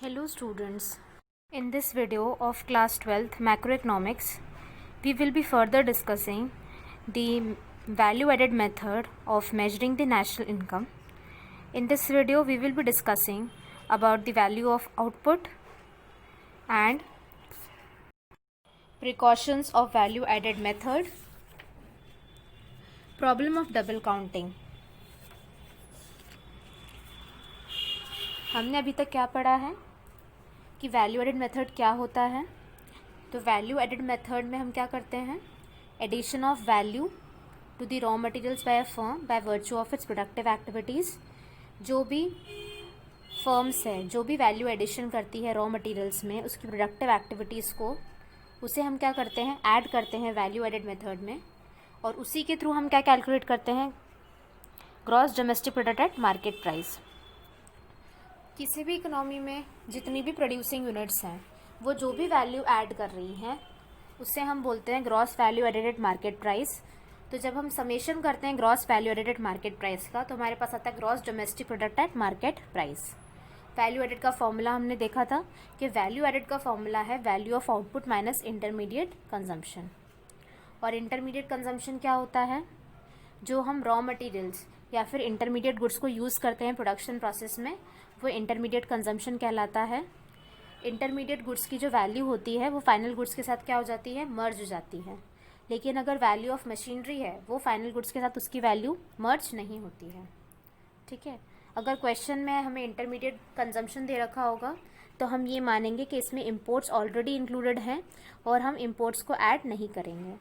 Hello students, in this video of class 12th macroeconomics, we will be further discussing the value added method of measuring the national income. In this video we will be discussing about the value of output and precautions of value added method, problem of double counting. हमने अभी तक क्या पढ़ा है कि value added method क्या होता है। तो वैल्यू एडेड मेथड में हम क्या करते हैं, addition of value to the raw materials by a firm by virtue of its productive activities. जो भी फर्म्स है, जो भी वैल्यू एडिशन करती है रॉ मटेरियल्स में, उसकी प्रोडक्टिव एक्टिविटीज़ को, उसे हम क्या करते हैं, ऐड करते हैं वैल्यू एडेड मेथड में, और उसी के थ्रू हम क्या कैलकुलेट करते हैं, gross domestic product at market price. किसी भी इकोनॉमी में जितनी भी प्रोड्यूसिंग यूनिट्स हैं, वो जो भी वैल्यू ऐड कर रही हैं उससे हम बोलते हैं gross value added at market price. तो जब हम समेशन करते हैं gross value added at market price का, तो हमारे पास आता है gross domestic product at market price. Value added का फॉर्मूला हमने देखा था कि वैल्यू एडेड का फॉर्मूला है value of output minus intermediate consumption. और इंटरमीडिएट कंजम्पशन क्या होता है, जो हम रॉ मटेरियल्स या फिर इंटरमीडिएट गुड्स को यूज़ करते हैं प्रोडक्शन प्रोसेस में, वो इंटरमीडिएट कंजम्पशन कहलाता है। इंटरमीडिएट गुड्स की जो वैल्यू होती है वो फाइनल गुड्स के साथ क्या हो जाती है, मर्ज हो जाती है। लेकिन अगर वैल्यू ऑफ मशीनरी है, वो फाइनल गुड्स के साथ उसकी वैल्यू मर्ज नहीं होती है। ठीक है, अगर क्वेश्चन में हमें इंटरमीडिएट कंजम्पशन दे रखा होगा तो हम ये मानेंगे कि इसमें इम्पोर्ट्स ऑलरेडी इंक्लूडेड हैं और हम इम्पोर्ट्स को ऐड नहीं करेंगे।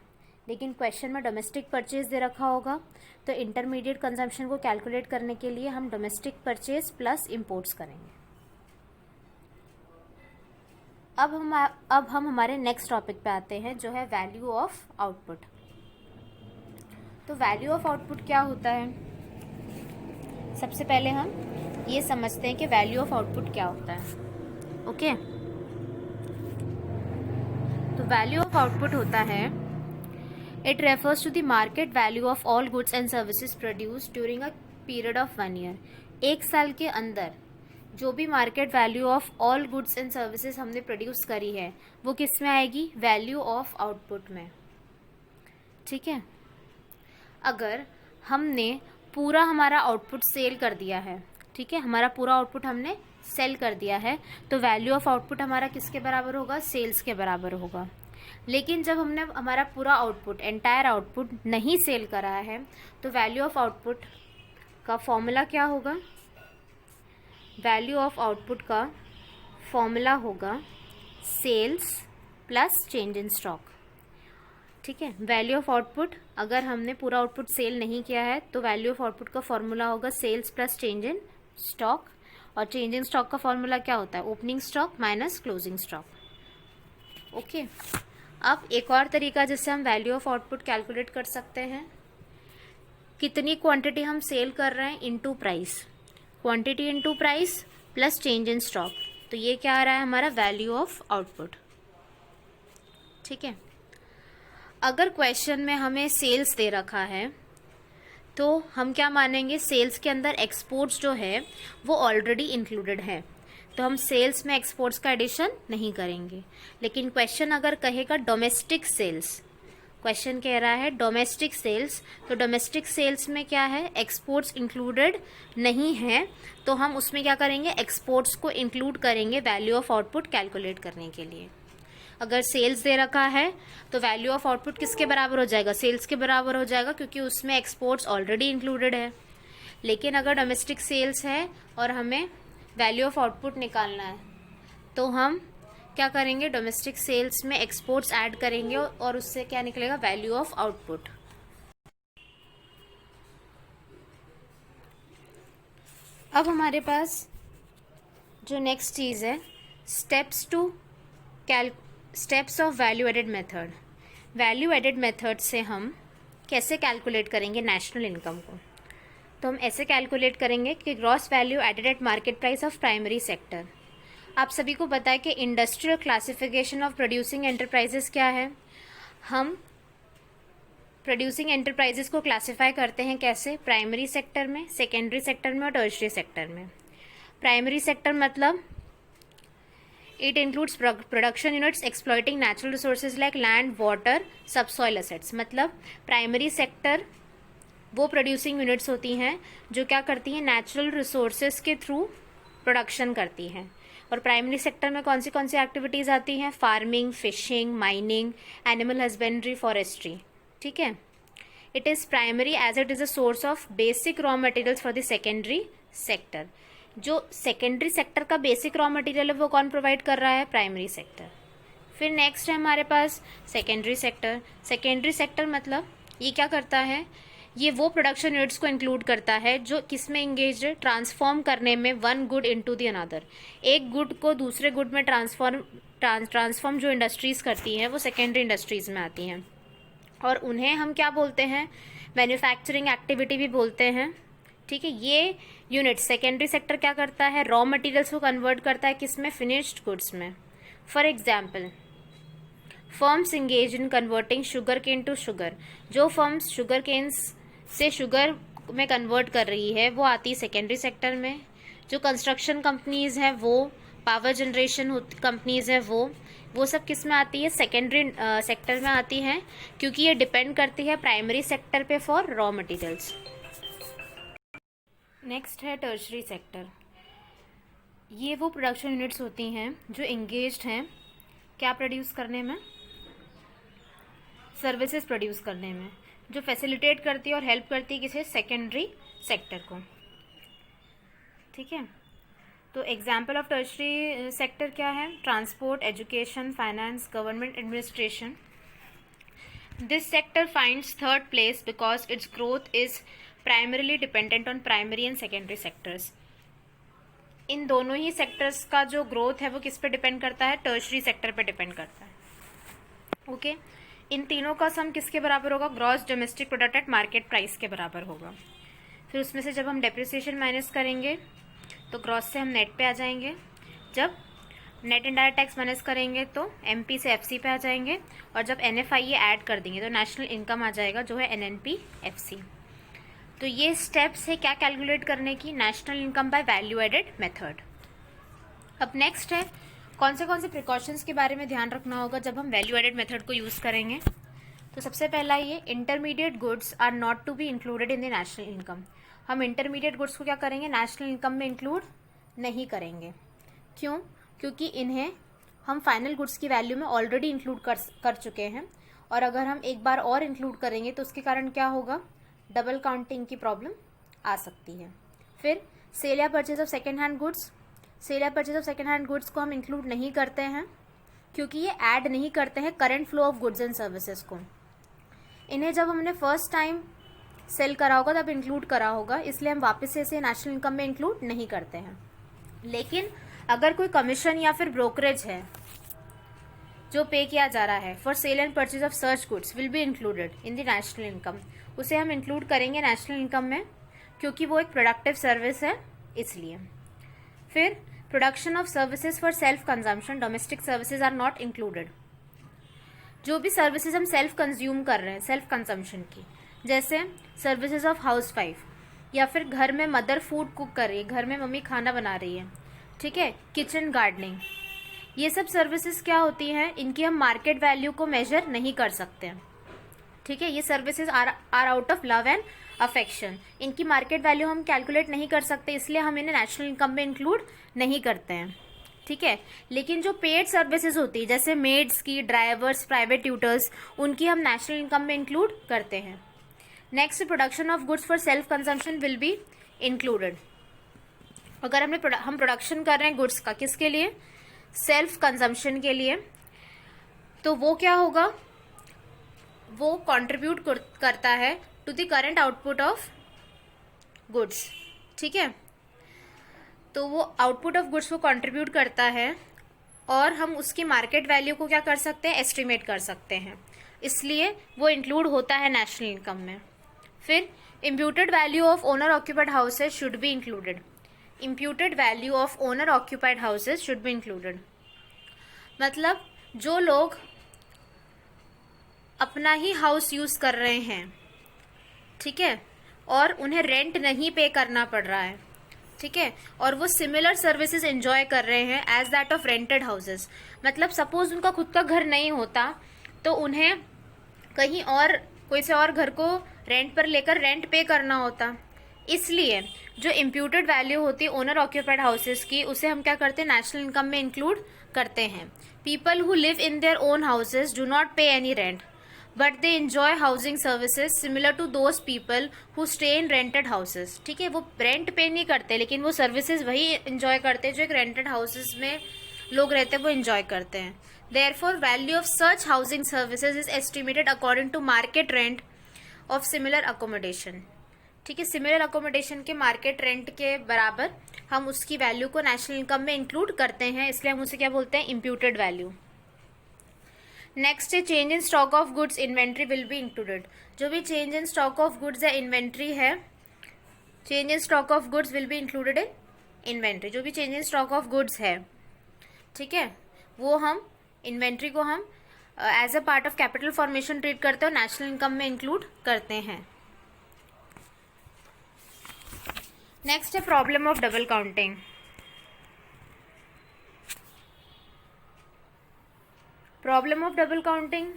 लेकिन क्वेश्चन में डोमेस्टिक परचेज दे रखा होगा तो इंटरमीडिएट कंजम्पशन को कैलकुलेट करने के लिए हम डोमेस्टिक परचेज प्लस इम्पोर्ट्स करेंगे। अब हम हमारे नेक्स्ट टॉपिक पे आते हैं, जो है वैल्यू ऑफ आउटपुट। तो वैल्यू ऑफ आउटपुट क्या होता है, सबसे पहले हम ये समझते हैं कि वैल्यू ऑफ आउटपुट क्या होता है। ओके, तो वैल्यू ऑफ आउटपुट होता है, it refers to the market value of all goods and services produced during a period of 1 year। एक साल के अंदर जो भी market value of all goods and services हमने प्रोड्यूस करी है वो किस में आएगी, वैल्यू ऑफ आउटपुट में। ठीक है, अगर हमने पूरा हमारा आउटपुट सेल कर दिया है, ठीक है, हमारा पूरा आउटपुट हमने सेल कर दिया है, तो वैल्यू ऑफ आउटपुट हमारा किसके बराबर होगा, सेल्स के बराबर होगा। लेकिन जब हमने हमारा पूरा आउटपुट, एंटायर आउटपुट नहीं सेल करा है, तो वैल्यू ऑफ आउटपुट का फॉर्मूला क्या होगा, वैल्यू ऑफ आउटपुट का फॉर्मूला होगा sales plus change in stock. ठीक है, वैल्यू ऑफ आउटपुट, अगर हमने पूरा आउटपुट सेल नहीं किया है तो वैल्यू ऑफ आउटपुट का फॉर्मूला होगा sales plus change in stock. और चेंज इन स्टॉक का फॉर्मूला क्या होता है, opening stock minus closing stock. Okay, अब एक और तरीका जिससे हम वैल्यू ऑफ आउटपुट कैलकुलेट कर सकते हैं, कितनी क्वांटिटी हम सेल कर रहे हैं into price, quantity into price plus change in stock. तो ये क्या आ रहा है, हमारा वैल्यू ऑफ आउटपुट। ठीक है, अगर क्वेश्चन में हमें सेल्स दे रखा है तो हम क्या मानेंगे, सेल्स के अंदर एक्सपोर्ट्स जो है वो ऑलरेडी इंक्लूडेड है, तो हम सेल्स में एक्सपोर्ट्स का एडिशन नहीं करेंगे। लेकिन क्वेश्चन अगर कहेगा डोमेस्टिक सेल्स, क्वेश्चन कह रहा है डोमेस्टिक सेल्स, तो डोमेस्टिक सेल्स में क्या है, एक्सपोर्ट्स इंक्लूडेड नहीं है, तो हम उसमें क्या करेंगे, एक्सपोर्ट्स को इंक्लूड करेंगे वैल्यू ऑफ आउटपुट कैलकुलेट करने के लिए। अगर सेल्स दे रखा है तो वैल्यू ऑफ आउटपुट किसके बराबर हो जाएगा, सेल्स के बराबर हो जाएगा, क्योंकि उसमें एक्सपोर्ट्स ऑलरेडी इंक्लूडेड है। लेकिन अगर डोमेस्टिक सेल्स है और हमें वैल्यू ऑफ आउटपुट निकालना है तो हम क्या करेंगे, डोमेस्टिक सेल्स में एक्सपोर्ट्स ऐड करेंगे और उससे क्या निकलेगा, वैल्यू ऑफ आउटपुट। अब हमारे पास जो नेक्स्ट चीज़ है, steps of value added method. Value added method से हम कैसे कैलकुलेट करेंगे नेशनल इनकम को, तो हम ऐसे कैलकुलेट करेंगे कि gross value added at market price of primary sector. आप सभी को पता है कि industrial classification of producing enterprises क्या है, हम प्रोड्यूसिंग एंटरप्राइजेस को क्लासिफाई करते हैं कैसे, प्राइमरी सेक्टर में, सेकेंडरी सेक्टर में और टर्शरी सेक्टर में। प्राइमरी सेक्टर मतलब It includes production units exploiting natural resources like land, water, subsoil assets. मतलब प्राइमरी सेक्टर वो प्रोड्यूसिंग यूनिट्स होती हैं जो क्या करती हैं, नेचुरल रिसोर्सेज के थ्रू प्रोडक्शन करती हैं. और प्राइमरी सेक्टर में कौन सी एक्टिविटीज़ आती हैं, farming, fishing, mining, animal husbandry, forestry. ठीक है. It is primary as it is a source of basic raw materials for the secondary sector. जो सेकेंडरी सेक्टर का बेसिक रॉ मटेरियल है वो कौन प्रोवाइड कर रहा है, प्राइमरी सेक्टर. फिर नेक्स्ट है हमारे पास सेकेंडरी सेक्टर. सेकेंडरी सेक्टर मतलब ये क्या करता है, ये वो प्रोडक्शन यूनिट्स को इंक्लूड करता है जो किस में इंगेज है, ट्रांसफॉर्म करने में one good into the another. एक गुड को दूसरे गुड में ट्रांसफॉर्म जो इंडस्ट्रीज करती हैं वो सेकेंडरी इंडस्ट्रीज में आती हैं. और उन्हें हम क्या बोलते हैं, मैन्युफैक्चरिंग एक्टिविटी भी बोलते हैं. ठीक है. ये यूनिट सेकेंडरी सेक्टर क्या करता है, रॉ मटेरियल्स को कन्वर्ट करता है किस में, फिनिश्ड गुड्स में. For example, firms engage in converting sugar cane to sugar. जो फर्म्स शुगर केन्स से शुगर में कन्वर्ट कर रही है वो आती है सेकेंडरी सेक्टर में. जो कंस्ट्रक्शन कंपनीज हैं वो, पावर जनरेशन कंपनीज हैं वो सब किस में आती है, सेकेंडरी सेक्टर में आती हैं, क्योंकि ये डिपेंड करती है प्राइमरी सेक्टर पे फॉर रॉ मटेरियल्स. नेक्स्ट है टर्शरी सेक्टर. ये वो प्रोडक्शन यूनिट्स होती हैं जो एंगेज्ड हैं क्या प्रोड्यूस करने में, सर्विसेज प्रोड्यूस करने में, जो फैसिलिटेट करती है और हेल्प करती है किसे, सेकेंडरी सेक्टर को. ठीक है. तो एग्जाम्पल ऑफ टर्शरी सेक्टर क्या है, transport, education, finance, government administration. This sector finds third place because its growth is primarily dependent on primary and secondary sectors. इन दोनों ही सेक्टर्स का जो ग्रोथ है वो किस पे डिपेंड करता है, टर्शरी सेक्टर पे डिपेंड करता है. ओके. इन तीनों का सम किसके बराबर होगा, gross domestic product at market price के बराबर होगा. फिर उसमें से जब हम डेप्रिसिएशन माइनस करेंगे तो ग्रॉस से हम नेट पे आ जाएंगे. जब नेट इनडायरेक्ट टैक्स माइनस करेंगे तो एमपी से एफसी पे आ जाएंगे. और जब एनएफआईए ऐड कर देंगे तो नेशनल इनकम आ जाएगा जो है एनएनपी एफसी. तो ये स्टेप्स है क्या कैलकुलेट करने की, national income by value added method. अब नेक्स्ट है कौन से प्रिकॉशंस के बारे में ध्यान रखना होगा जब हम वैल्यू एडेड मेथड को यूज़ करेंगे. तो सबसे पहला ये, intermediate goods are not to be included in the national income. हम इंटरमीडिएट गुड्स को क्या करेंगे, नेशनल इनकम में इंक्लूड नहीं करेंगे. क्यों, क्योंकि इन्हें हम फाइनल गुड्स की वैल्यू में ऑलरेडी इंक्लूड कर चुके हैं. और अगर हम एक बार और इंक्लूड करेंगे तो उसके कारण क्या होगा, डबल काउंटिंग की प्रॉब्लम आ सकती है. फिर सेल या purchase of second hand goods. Sale या purchase of second hand goods को हम इंक्लूड नहीं करते हैं क्योंकि ये ऐड नहीं करते हैं current flow of goods and services को. इन्हें जब हमने फर्स्ट टाइम सेल करा होगा तब इंक्लूड करा होगा, इसलिए हम वापस से इसे नेशनल इनकम में इंक्लूड नहीं करते हैं. लेकिन अगर कोई कमीशन या फिर ब्रोकरेज है जो पे किया जा रहा है for sale and purchase of such goods will be included in the national income. उसे हम इंक्लूड करेंगे नेशनल इनकम में क्योंकि वो एक प्रोडक्टिव सर्विस है इसलिए. फिर production of services for self consumption, domestic services are not included. जो भी सर्विसेज हम सेल्फ कंज्यूम कर रहे हैं, सेल्फ कंजम्पशन की, जैसे सर्विसेज ऑफ हाउस वाइफ, या फिर घर में मदर फूड कुक कर रही है, घर में मम्मी खाना बना रही है. ठीक है. किचन गार्डनिंग, ये सब सर्विसेज क्या होती हैं, इनकी हम मार्केट वैल्यू को मेजर नहीं कर सकते हैं. ठीक है. ये services are out of love and affection. इनकी मार्केट वैल्यू हम कैलकुलेट नहीं कर सकते, इसलिए हम इन्हें नेशनल इनकम में इंक्लूड नहीं करते हैं. ठीक है. लेकिन जो पेड सर्विसेज होती है जैसे मेड्स की, ड्राइवर्स, प्राइवेट ट्यूटर्स, उनकी हम नेशनल इनकम में इंक्लूड करते हैं. Next, production of goods for self consumption will be included. अगर हम प्रोडक्शन कर रहे हैं गुड्स का, किसके लिए, सेल्फ कंजम्पशन के लिए, तो वो क्या होगा, वो कंट्रीब्यूट करता है to the current output of goods. ठीक है. तो वो आउटपुट ऑफ गुड्स को कंट्रीब्यूट करता है और हम उसकी मार्केट वैल्यू को क्या कर सकते हैं, एस्टिमेट कर सकते हैं, इसलिए वो इंक्लूड होता है नेशनल इनकम में. फिर imputed value of owner occupied houses should be included. Imputed value of owner occupied houses should be included. मतलब जो लोग अपना ही हाउस यूज कर रहे हैं, ठीक है, और उन्हें रेंट नहीं पे करना पड़ रहा है, ठीक है, और वो सिमिलर सर्विसेज एंजॉय कर रहे हैं as that of rented houses. मतलब सपोज उनका खुद का घर नहीं होता तो उन्हें कहीं और कोई से और घर को रेंट पर लेकर रेंट पे करना होता। इसलिए जो इम्प्यूटेड वैल्यू होती है ओनर ऑक्यूपाइड हाउसेस की, उसे हम क्या करते हैं, नेशनल इनकम में इंक्लूड करते हैं। People who live in their own houses do not pay any rent but they enjoy housing services similar to those people who stay in rented houses. ठीक है, वो रेंट पे नहीं करते लेकिन वो सर्विसेज वही एंजॉय करते हैं जो एक रेंटेड हाउसेज में लोग रहते हैं वो एंजॉय करते हैं। Therefore value of such housing services is estimated according to market rent of similar accommodation. ठीक है, सिमिलर अकोमोडेशन के मार्केट रेंट के बराबर हम उसकी वैल्यू को नेशनल इनकम में इंक्लूड करते हैं, इसलिए हम उसे क्या बोलते हैं, इम्प्यूटेड वैल्यू। नेक्स्ट है change in stock of goods inventory will be included. जो भी change in stock of goods या इन्वेंट्री है, change in stock of goods will be included in inventory. जो भी change in stock of goods है, ठीक है, वो हम इन्वेंट्री को हम as a part of capital formation treat करते हैं और नेशनल इनकम में इंक्लूड करते हैं। नेक्स्ट है problem of double counting. Problem of double counting.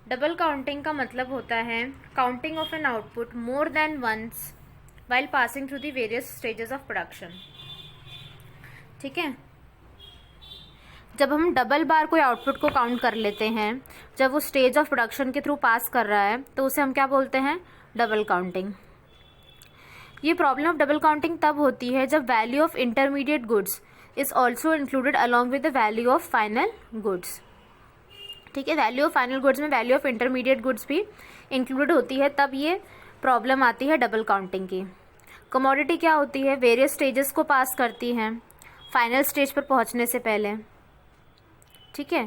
Double counting का मतलब होता है counting of an output more than once while passing through the various stages of production. ठीक है, जब हम डबल बार कोई आउटपुट को काउंट कर लेते हैं जब वो स्टेज ऑफ प्रोडक्शन के थ्रू पास कर रहा है तो उसे हम क्या बोलते हैं, डबल काउंटिंग। ये प्रॉब्लम ऑफ डबल काउंटिंग तब होती है जब value of intermediate goods is also included along with the value of final goods. ठीक है, वैल्यू ऑफ फाइनल गुड्स में वैल्यू ऑफ इंटरमीडिएट गुड्स भी इंक्लूडेड होती है, तब ये प्रॉब्लम आती है डबल काउंटिंग की। कमोडिटी क्या होती है, वेरियस स्टेजेस को पास करती हैं फाइनल स्टेज पर पहुंचने से पहले। ठीक है,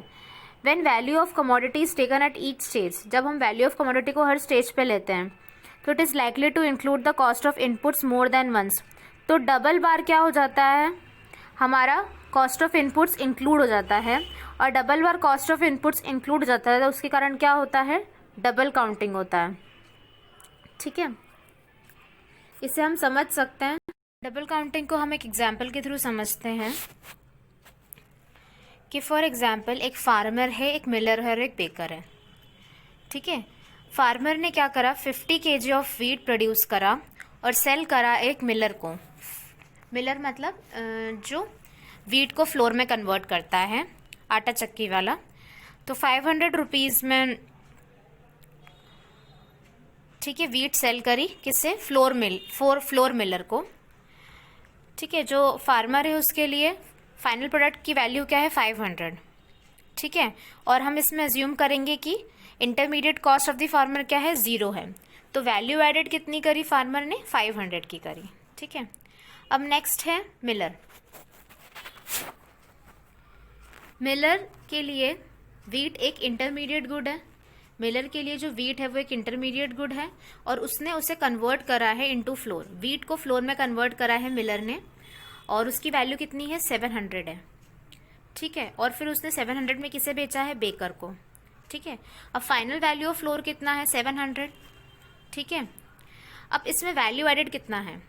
when value of commodity is taken at each stage, जब हम वैल्यू ऑफ कमोडिटी को हर स्टेज पे लेते हैं तो it is likely to include the cost of inputs more than once. तो डबल बार क्या हो जाता है, हमारा कॉस्ट ऑफ इनपुट्स इंक्लूड हो जाता है, और double bar cost of inputs include हो जाता है तो उसके कारण क्या होता है, डबल काउंटिंग होता है। ठीक है, इसे हम समझ सकते हैं। डबल काउंटिंग को हम एक एग्जाम्पल के थ्रू समझते हैं कि फॉर एग्जाम्पल एक फार्मर है, एक मिलर है और एक बेकर है। ठीक है, फार्मर ने क्या करा, 50 kg ऑफ वीट प्रोड्यूस करा और सेल करा एक मिलर को। मिलर मतलब जो वीट को फ्लोर में कन्वर्ट करता है, आटा चक्की वाला। तो 500 रुपीज़ में, ठीक है, वीट सेल करी किससे, फ्लोर मिलर को। ठीक है, जो फार्मर है उसके लिए फाइनल प्रोडक्ट की वैल्यू क्या है, 500। ठीक है, और हम इसमें अज्यूम करेंगे कि intermediate cost of the farmer क्या है, 0 है। तो वैल्यू एडेड कितनी करी फार्मर ने, 500 की करी। ठीक है, अब नेक्स्ट है मिलर। मिलर के लिए वीट एक इंटरमीडिएट गुड है। मिलर के लिए जो वीट है वो एक इंटरमीडिएट गुड है और उसने उसे कन्वर्ट करा है इनटू फ्लोर। वीट को फ्लोर में कन्वर्ट करा है मिलर ने और उसकी वैल्यू कितनी है, 700 है। ठीक है, और फिर उसने 700 में किसे बेचा है, बेकर को। ठीक है, अब फाइनल वैल्यू ऑफ फ्लोर कितना है, 700। ठीक है, अब इसमें वैल्यू एडेड कितना है,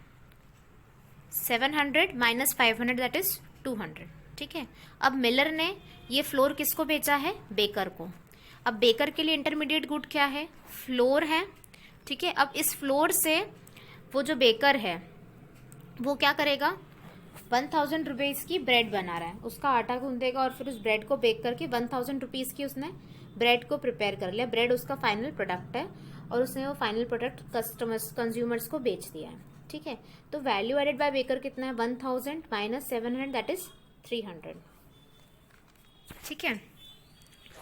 700 माइनस 500 दैट इज 200। ठीक है, अब मिलर ने ये फ्लोर किसको बेचा है, बेकर को। अब बेकर के लिए इंटरमीडिएट गुड क्या है, फ्लोर है। ठीक है, अब इस फ्लोर से वो जो बेकर है वो क्या करेगा, 1000 रुपीज़ की ब्रेड बना रहा है, उसका आटा गूंदेगा और फिर उस ब्रेड को बेक करके 1000 रुपीज़ की उसने ब्रेड को प्रिपेयर कर लिया। ब्रेड उसका फाइनल प्रोडक्ट है और उसने वो फाइनल प्रोडक्ट कंज्यूमर्स को बेच दिया है। ठीक है, तो वैल्यू एडेड बाय बेकर कितना है, 1000 माइनस 700 दैट इज 300। ठीक है,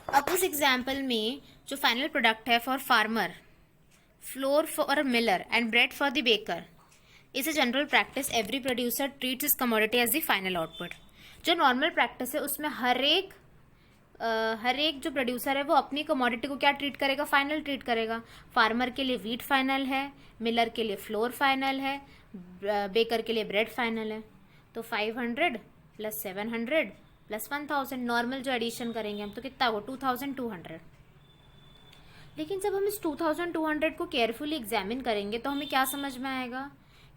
अब उस एग्जाम्पल में जो फाइनल प्रोडक्ट है for farmer, flour for miller and bread for the baker is a general practice. Every producer treats his commodity as the final output. जो नॉर्मल प्रैक्टिस है उसमें हर एक जो प्रोड्यूसर है वो अपनी कमोडिटी को क्या ट्रीट करेगा, फाइनल ट्रीट करेगा। फार्मर के लिए वीट फाइनल है, मिलर के लिए फ्लोर फाइनल है, बेकर के लिए ब्रेड फाइनल है। तो 500 प्लस 700 प्लस 1000, नॉर्मल जो एडिशन करेंगे हम तो कितना होगा, 2200। लेकिन जब हम इस 2200 को केयरफुली एग्जामिन करेंगे तो हमें क्या समझ में आएगा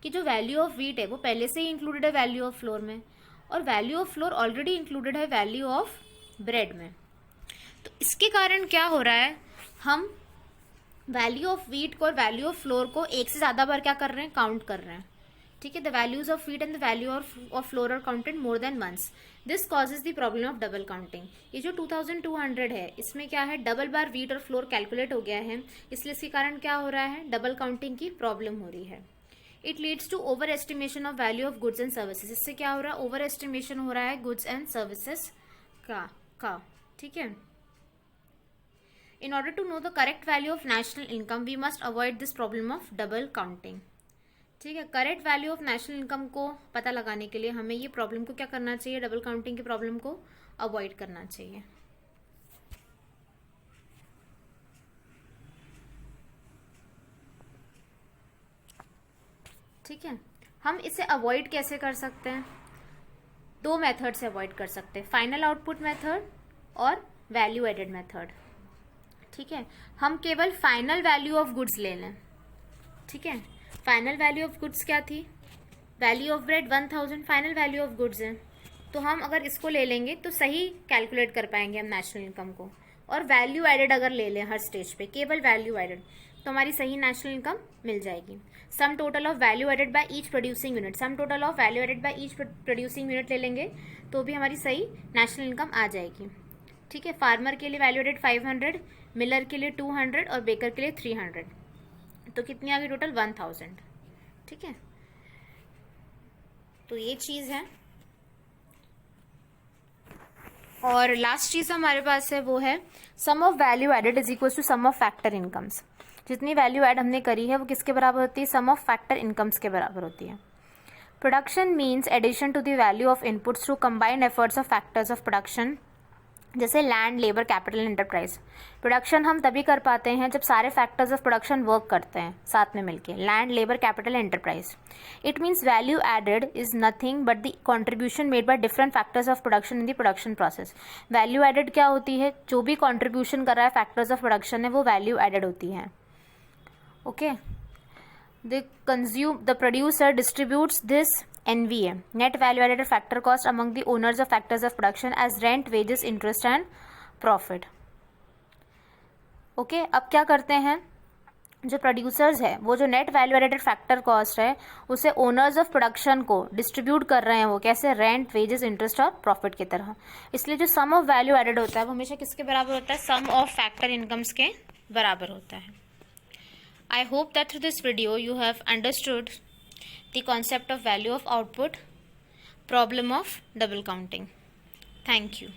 कि जो वैल्यू ऑफ वीट है वो पहले से ही इंक्लूडेड है वैल्यू ऑफ फ्लोर में, और value of floor already included है वैल्यू ऑफ ब्रेड में। तो इसके कारण क्या हो रहा है, हम वैल्यू ऑफ वीट को और वैल्यू ऑफ फ्लोर को एक से ज़्यादा बार क्या कर रहे हैं, काउंट कर रहे हैं। ठीक है, the values of wheat and the value of flour are counted more than once. This causes the problem of double counting. ये जो 2200 है इसमें क्या है, डबल बार वीट और फ्लोर कैलकुलेट हो गया है, इसलिए इसके कारण क्या हो रहा है, डबल काउंटिंग की प्रॉब्लम हो रही है। It leads to over estimation of value of goods and services. इससे क्या हो रहा है, ओवर एस्टिमेशन हो रहा है गुड्स एंड सर्विसेज का। ठीक है, in order to know the correct value of national income we must avoid this problem of double counting। ठीक है, correct value of national income को पता लगाने के लिए हमें ये प्रॉब्लम को क्या करना चाहिए, डबल काउंटिंग की प्रॉब्लम को अवॉइड करना चाहिए। ठीक है, हम इसे अवॉइड कैसे कर सकते हैं, दो मेथड से अवॉइड कर सकते हैं, फाइनल आउटपुट मेथड और वैल्यू एडेड मेथड। ठीक है, हम केवल फाइनल वैल्यू ऑफ गुड्स ले लें। ठीक है, फाइनल वैल्यू ऑफ गुड्स क्या थी, value of bread 1000 final value of goods है, तो हम अगर इसको ले लेंगे तो सही कैलकुलेट कर पाएंगे हम नेशनल इनकम को। और वैल्यू एडेड अगर ले लें हर स्टेज पे, केवल वैल्यू एडेड, तो हमारी सही नेशनल इनकम मिल जाएगी। Sum total of value added by each producing unit, sum total of value added by each producing unit ले लेंगे तो भी हमारी सही नेशनल इनकम आ जाएगी। ठीक है, फार्मर के लिए वैल्यू एडेड 500, मिलर के लिए 200 और बेकर के लिए 300, तो कितनी आ गई टोटल 1000। ठीक है, तो ये चीज़ है। और लास्ट चीज़ हमारे पास है वो है sum of value added is equal to sum of factor incomes. जितनी वैल्यू ऐड हमने करी है वो किसके बराबर होती है, सम ऑफ फैक्टर इनकम्स के बराबर होती है। Production means addition to the value of inputs through combined efforts of factors of production, जैसे land, labour, capital, enterprise. Production हम तभी कर पाते हैं जब सारे फैक्टर्स ऑफ प्रोडक्शन वर्क करते हैं साथ में मिलके, land, labour, capital, enterprise. It means value added is nothing but the contribution made by different factors of production in the production process. Value added क्या होती है, जो भी कॉन्ट्रीब्यूशन कर रहा है फैक्टर्स ऑफ प्रोडक्शन है वो वैल्यू एडेड होती है। Okay, the producer distributes this NVA, net value added factor cost, among the owners of factors of production as rent, wages, interest and profit। Okay, अब क्या करते हैं, जो प्रोड्यूसर्स है वो जो net value added factor cost है उसे ओनर्स ऑफ प्रोडक्शन को डिस्ट्रीब्यूट कर रहे हैं, वो कैसे, रेंट, वेजेस, इंटरेस्ट और प्रॉफिट की तरह। इसलिए जो सम ऑफ वैल्यू एडेड होता है वो हमेशा किसके बराबर होता है, सम ऑफ फैक्टर इनकम्स के बराबर होता है। I hope that through this video you have understood the concept of value of output, problem of double counting. Thank you.